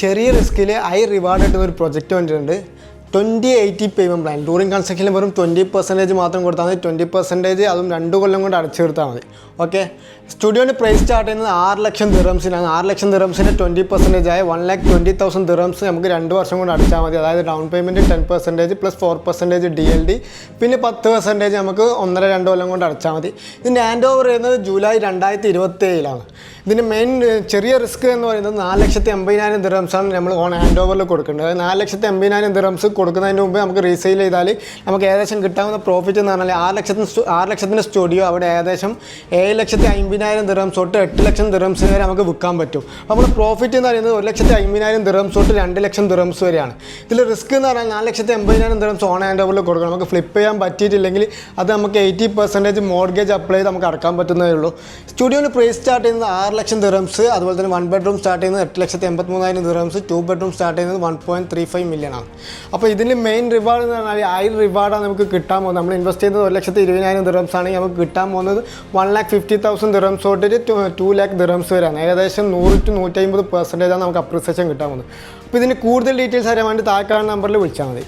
ചെറിയ റിസ്കിൽ high reward കിട്ടുന്ന ഒരു പ്രൊജക്റ്റ് വന്നിട്ടുണ്ട്. 2080 പേയ്മെൻറ്റ് പ്ലാൻ. ഡ്യൂറിങ് കൺസ്ട്രക്ഷനിൽ വെറും 20% മാത്രം കൊടുത്താൽ മതി. 20% അതും 2 കൊല്ലം കൊണ്ട് അടച്ചു തീർത്താൽ മതി. ഓക്കെ, സ്റ്റുഡിയോൻ്റെ പ്രൈസ് സ്റ്റാർട്ട് ചെയ്യുന്നത് 6 ലക്ഷം ദിറംസിനാണ്. 6 ലക്ഷം ദിറംസിന് 20% ആയ 1,20,000 ദിറംസ് നമുക്ക് 2 വർഷം കൊണ്ട് അടച്ചാൽ മതി. അതായത് ഡൗൺ പേയ്മെൻറ്റ് 10% പ്ലസ് 4% DLD, പിന്നെ 10% നമുക്ക് 1.5-2 കൊല്ലം കൊണ്ട് അടച്ചാൽ മതി. ഇതിൻ്റെ ഹാൻഡ് ഓവർ ചെയ്യുന്നത് ജൂലൈ 2027 ഇതിൻ്റെ മെയിൻ ചെറിയ റിസ്ക് എന്ന് പറയുന്നത് 4,80,000 ദിറംസാണ് നമ്മൾ ഹാൻഡ് ഓവറിൽ കൊടുക്കേണ്ടത്. 4,80,000 ദിറംസ് കൊടുക്കുന്നതിന് മുമ്പ് നമുക്ക് റീസെയിൽ ചെയ്താൽ നമുക്ക് ഏകദേശം കിട്ടാവുന്ന പ്രോഫിറ്റ് എന്ന് പറഞ്ഞാൽ 6 ലക്ഷത്തിൻ്റെ സ്റ്റുഡിയോ അവിടെ ഏകദേശം 7,50,000 ദിറംസ് തൊട്ട് 8 ലക്ഷം ദിറംസ് വരെ നമുക്ക് വിൽക്കാൻ പറ്റും. അപ്പോൾ നമ്മുടെ പ്രോഫിറ്റ് എന്ന് പറയുന്നത് 1,50,000 ദിറംസ് തൊട്ട് 2 ലക്ഷം ദിറംസ് വരെയാണ്. ഇതിൽ റിസ്ക് എന്ന് പറഞ്ഞാൽ 4,80,000 ദിറംസ് ഓൺ ഹാൻഡ് ഓവറിൽ കൊടുക്കണം. നമുക്ക് ഫ്ലിപ്പ് ചെയ്യാൻ പറ്റിയിട്ടില്ലെങ്കിൽ അത് നമുക്ക് 80% മോർഗേജ് അപ്ലൈ ചെയ്ത് നമുക്ക് അടക്കാൻ പറ്റുന്നതേ ഉള്ളൂ. സ്റ്റുഡിയോന് പ്രൈസ് സ്റ്റാർട്ട് ചെയ്യുന്നത് 6 ലക്ഷം ദിറംസ്. അതുപോലെ തന്നെ 1 ബെഡ്റൂം സ്റ്റാർട്ട് ചെയ്യുന്നത് 8,83,000 ദിറംസ്. 2 ബെഡ്റൂം സ്റ്റാർട്ട് ചെയ്യുന്നത് 1.35 million ആണ്. അപ്പോൾ ഇതിൽ മെയിൻ റിവാർഡ് എന്ന് പറഞ്ഞാൽ ഹൈ റിവാർഡാണ് നമുക്ക് കിട്ടാൻ പോകുന്നത്. നമ്മൾ ഇൻവെസ്റ്റ് ചെയ്യുന്നത് 1,20,000 ദിറംസ് ആണെങ്കിൽ നമുക്ക് കിട്ടാൻ പോകുന്നത് 1,50,000 ദിറംസ് തൊട്ട് 2 lakh ദിറംസ് വരെയാണ്. ഏകദേശം 100 to 150% നമുക്ക് അപ്രിസിയേഷൻ കിട്ടാൻ പോകുന്നത്. അപ്പോൾ ഇതിന് കൂടുതൽ ഡീറ്റെയിൽസ് അറിയാൻ വേണ്ടി താഴെ കാണുന്ന നമ്പറിൽ വിളിച്ചാൽ മതി.